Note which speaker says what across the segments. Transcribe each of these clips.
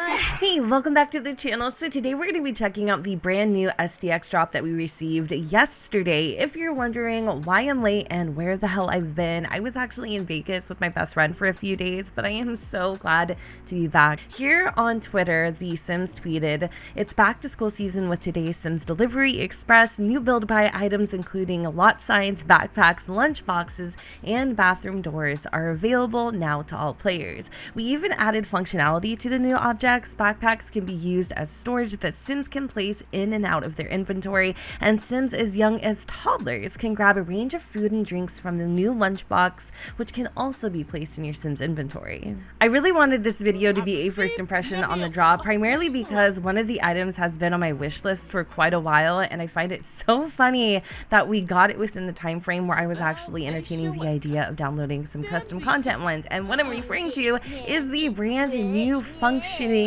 Speaker 1: Hey, welcome back to the channel. So today we're going to be checking out the brand new SDX drop that we received yesterday. If you're wondering why I'm late and where the hell I've been, I was actually in Vegas with my best friend for a few days, but I am so glad to be back. Here on Twitter, the Sims tweeted, "It's back to school season with today's Sims Delivery Express. New build buy items including lot signs, backpacks, lunch boxes, and bathroom doors are available now to all players. We even added functionality to the new objects. Backpacks can be used as storage that Sims can place in and out of their inventory, and Sims as young as toddlers can grab a range of food and drinks from the new Lunchbox, which can also be placed in your Sims inventory." I really wanted this video to be a first impression on the drop, primarily because one of the items has been on my wish list for quite a while, and I find it so funny that we got it within the time frame where I was actually entertaining the idea of downloading some custom content ones. And what I'm referring to is the brand new functioning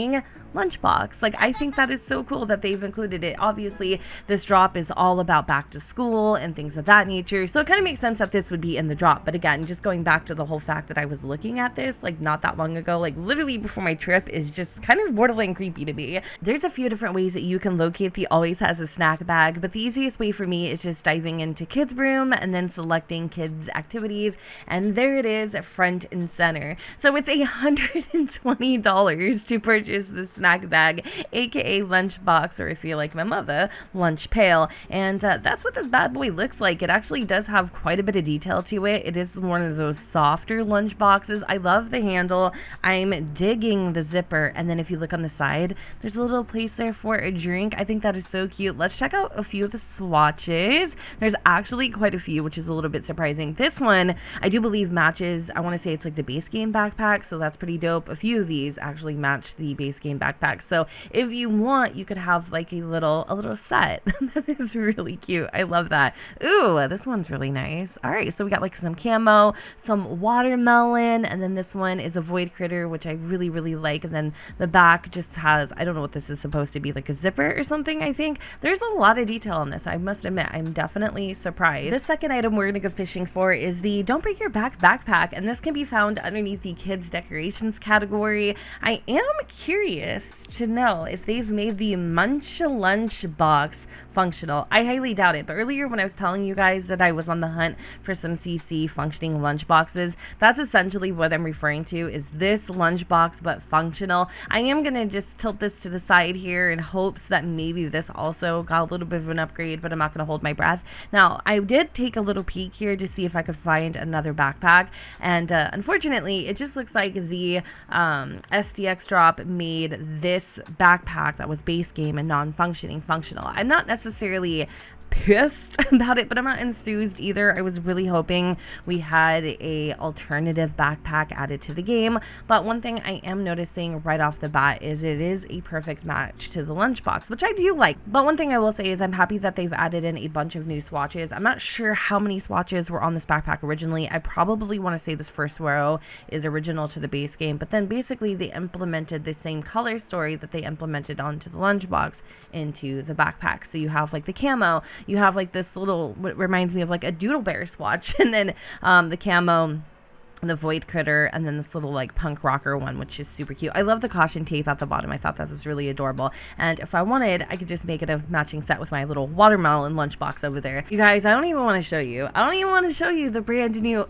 Speaker 1: Lunchbox. Like, I think that is so cool that they've included it. Obviously, this drop is all about back to school and things of that nature, so it kind of makes sense that this would be in the drop. But again, just going back to the whole fact that I was looking at this like not that long ago, like literally before my trip, is just kind of borderline creepy to me. There's a few different ways that you can locate the always has a snack bag, but the easiest way for me is just diving into kids room and then selecting kids activities, and there it is, front and center. So it's $120 to purchase this snack bag, aka lunchbox, or if you like my mother, lunch pail. And that's what this bad boy looks like. It actually does have quite a bit of detail to it. It is one of those softer lunch boxes. I love the handle. I'm digging the zipper, and then if you look on the side, there's a little place there for a drink. I think that is so cute. Let's check out a few of the swatches. There's actually quite a few, which is a little bit surprising. This one I do believe matches, I want to say it's like the base game backpack, so that's pretty dope. A few of these actually match the base game backpack, so if you want, you could have like a little set. That is really cute. I love that. Ooh, this one's really nice. All right, so we got like some camo, some watermelon, and then this one is a void critter, which I really like. And then the back just has, I don't know what this is supposed to be, like a zipper or something. I think there's a lot of detail on this. I must admit, I'm definitely surprised. The second item we're gonna go fishing for is the Don't Break Your Back backpack, and this can be found underneath the kids decorations category. I am curious to know if they've made the lunch box functional. I highly doubt it, but earlier when I was telling you guys that I was on the hunt for some CC functioning lunch boxes, that's essentially what I'm referring to, is this lunch box but functional. I am gonna just tilt this to the side here in hopes that maybe this also got a little bit of an upgrade, but I'm not gonna hold my breath. Now, I did take a little peek here to see if I could find another backpack, and unfortunately it just looks like the SDX drop made this backpack that was base game and non-functioning functional. I'm not necessarily pissed about it, but I'm not enthused either. I was really hoping we had a alternative backpack added to the game, but one thing I am noticing right off the bat is it is a perfect match to the lunchbox, which I do like. But one thing I will say is I'm happy that they've added in a bunch of new swatches. I'm not sure how many swatches were on this backpack originally. I probably want to say this first row is original to the base game, but then basically they implemented the same color story that they implemented onto the lunchbox into the backpack. So you have like the camo, you have like this little, what reminds me of like a doodle bear swatch, and then the camo, the void critter, and then this little like punk rocker one, which is super cute. I love the caution tape at the bottom. I thought that was really adorable, and if I wanted, I could just make it a matching set with my little watermelon lunchbox over there. You guys, I don't even want to show you the brand new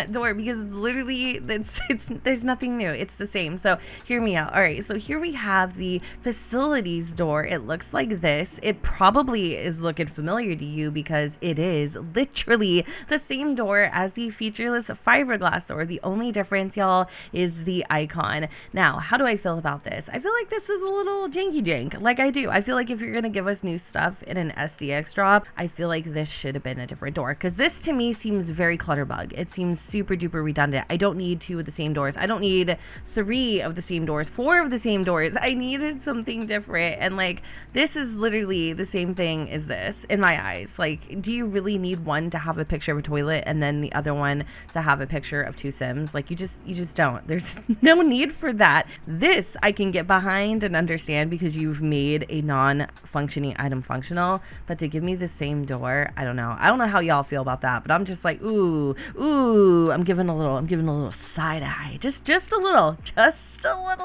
Speaker 1: door, because it's literally, there's nothing new. It's the same. So hear me out. All right, so here we have the facilities door. It looks like this. It probably is looking familiar to you because it is literally the same door as the featureless fiberglass door. The only difference, y'all, is the icon. Now, how do I feel about this? I feel like this is a little jank. Like, I do. I feel like if you're gonna give us new stuff in an SDX drop, I feel like this should have been a different door, because this to me seems very clutterbug. It seems super duper redundant. I don't need 2 of the same doors. I don't need 3 of the same doors, 4 of the same doors. I needed something different, and like, this is literally the same thing as this in my eyes. Like, do you really need one to have a picture of a toilet and then the other one to have a picture of have two Sims. Like you just don't. There's no need for that. This I can get behind and understand because you've made a non-functioning item functional, but to give me the same door, I don't know. I don't know how y'all feel about that, but I'm just like, ooh, I'm giving a little side eye. Just a little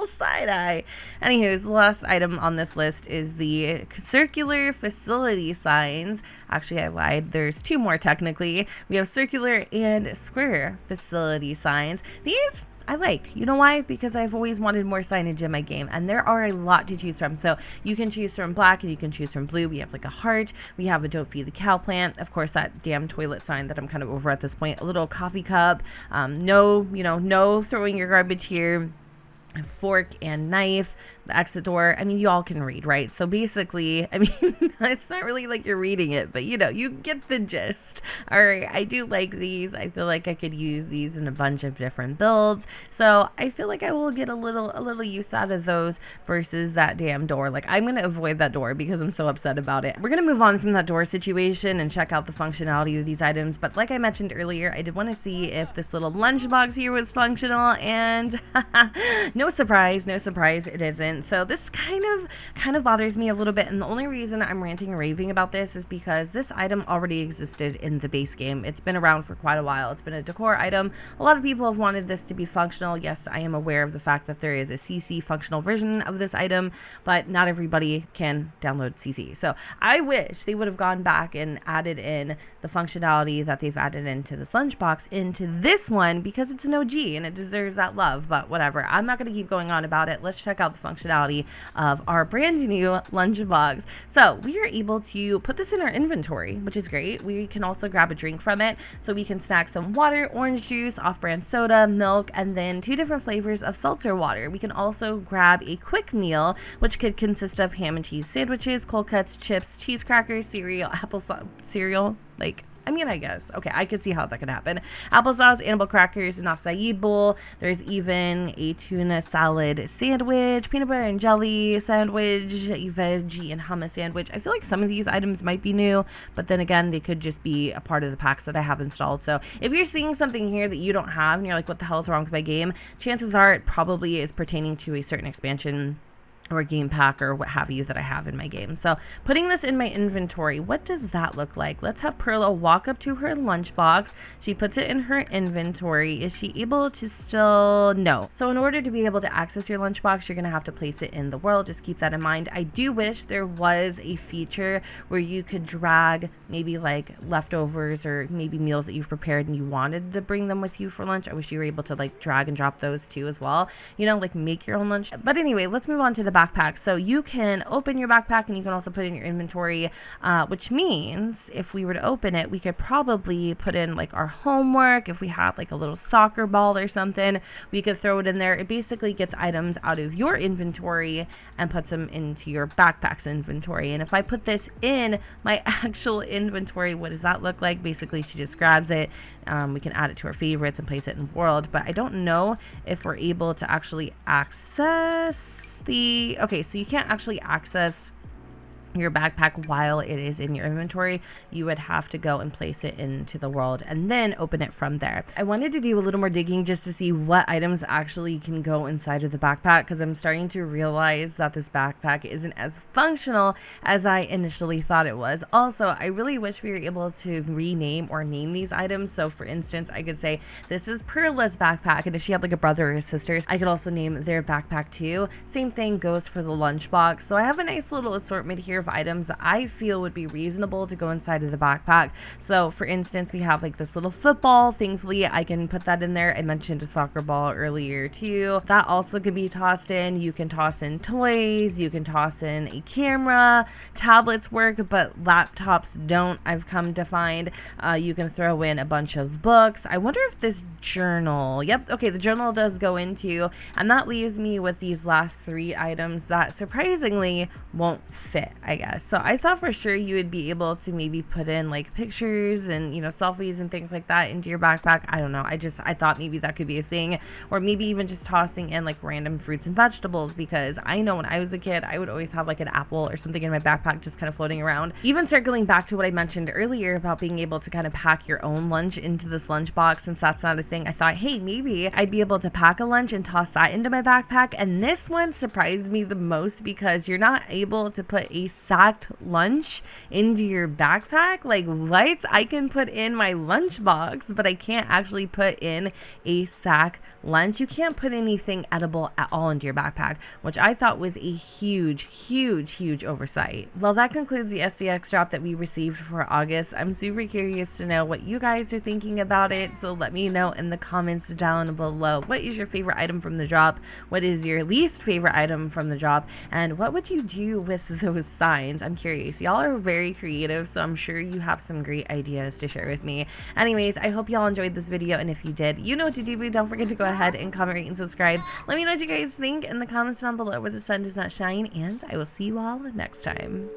Speaker 1: side eye. Anywho's, the last item on this list is the circular facility signs. Actually, I lied. There's two more technically. We have circular and square facility signs. These I like. You know why? Because I've always wanted more signage in my game, and there are a lot to choose from. So you can choose from black and you can choose from blue. We have like a heart. We have a don't feed the cow plant. Of course, that damn toilet sign that I'm kind of over at this point. A little coffee cup. No throwing your garbage here. A fork and knife, the exit door. I mean, you all can read, right? So basically, I mean, it's not really like you're reading it, but you get the gist. All right, I do like these. I feel like I could use these in a bunch of different builds. So I feel like I will get a little use out of those versus that damn door. Like I'm going to avoid that door because I'm so upset about it. We're going to move on from that door situation and check out the functionality of these items. But like I mentioned earlier, I did want to see if this little lunchbox here was functional, and no surprise, it isn't. So this kind of bothers me a little bit, and the only reason I'm ranting and raving about this is because this item already existed in the base game. It's been around for quite a while. It's been a decor item. A lot of people have wanted this to be functional. Yes, I am aware of the fact that there is a CC functional version of this item, but not everybody can download CC. So I wish they would have gone back and added in the functionality that they've added into this lunchbox into this one, because it's an OG and it deserves that love. But whatever, I'm not going to keep going on about it. Let's check out the functionality of our brand new lunchbox. So we are able to put this in our inventory, which is great. We can also grab a drink from it, so we can snack some water, orange juice, off-brand soda, milk, and then 2 different flavors of seltzer water. We can also grab a quick meal, which could consist of ham and cheese sandwiches, cold cuts, chips, cheese crackers, cereal, applesauce cereal, I guess. Okay, I could see how that could happen. Applesauce, animal crackers, an acai bowl. There's even a tuna salad sandwich, peanut butter and jelly sandwich, a veggie and hummus sandwich. I feel like some of these items might be new, but then again, they could just be a part of the packs that I have installed. So if you're seeing something here that you don't have and you're like, what the hell is wrong with my game? Chances are it probably is pertaining to a certain expansion or game pack or what have you that I have in my game. So putting this in my inventory, what does that look like? Let's have Perla walk up to her lunchbox. She puts it in her inventory. Is she able to still? No. So in order to be able to access your lunchbox, you're gonna have to place it in the world. Just keep that in mind. I do wish there was a feature where you could drag maybe like leftovers or maybe meals that you've prepared and you wanted to bring them with you for lunch. I wish you were able to like drag and drop those too as well. Like make your own lunch. But anyway, let's move on to the backpack. So you can open your backpack and you can also put it in your inventory, which means if we were to open it, we could probably put in like our homework. If we have like a little soccer ball or something, we could throw it in there. It basically gets items out of your inventory and puts them into your backpack's inventory. And if I put this in my actual inventory, what does that look like? Basically, she just grabs it. We can add it to our favorites and place it in world, but I don't know if we're able to actually access the... Okay, so you can't actually access your backpack while it is in your inventory. You would have to go and place it into the world and then open it from there. I wanted to do a little more digging just to see what items actually can go inside of the backpack, because I'm starting to realize that this backpack isn't as functional as I initially thought it was. Also, I really wish we were able to rename or name these items. So for instance, I could say this is Perla's backpack, and if she had like a brother or sisters, I could also name their backpack too. Same thing goes for the lunchbox. So I have a nice little assortment here of items that I feel would be reasonable to go inside of the backpack. So for instance, we have like this little football. Thankfully, I can put that in there. I mentioned a soccer ball earlier too. That also could be tossed in. You can toss in toys. You can toss in a camera. Tablets work, but laptops don't, I've come to find. You can throw in a bunch of books. I wonder if this journal, yep, okay, the journal does go into, and that leaves me with these last 3 items that surprisingly won't fit. I guess. So I thought for sure you would be able to maybe put in like pictures and, you know, selfies and things like that into your backpack. I don't know. I thought maybe that could be a thing, or maybe even just tossing in like random fruits and vegetables, because I know when I was a kid, I would always have like an apple or something in my backpack just kind of floating around. Even circling back to what I mentioned earlier about being able to kind of pack your own lunch into this lunchbox, since that's not a thing, I thought, hey, maybe I'd be able to pack a lunch and toss that into my backpack. And this one surprised me the most, because you're not able to put a sacked lunch into your backpack. Like, what? I can put in my lunchbox, but I can't actually put in a sack lunch. You can't put anything edible at all into your backpack, which I thought was a huge oversight. Well, that concludes the SDX drop that we received for August. I'm super curious to know what you guys are thinking about it, so let me know in the comments down below. What is your favorite item from the drop? What is your least favorite item from the drop? And what would you do with those signs? I'm curious. Y'all are very creative, so I'm sure you have some great ideas to share with me. Anyways, I hope y'all enjoyed this video, and if you did, you know what to do, but don't forget to go ahead and comment, rate, and subscribe. Let me know what you guys think in the comments down below where the sun does not shine, and I will see you all next time.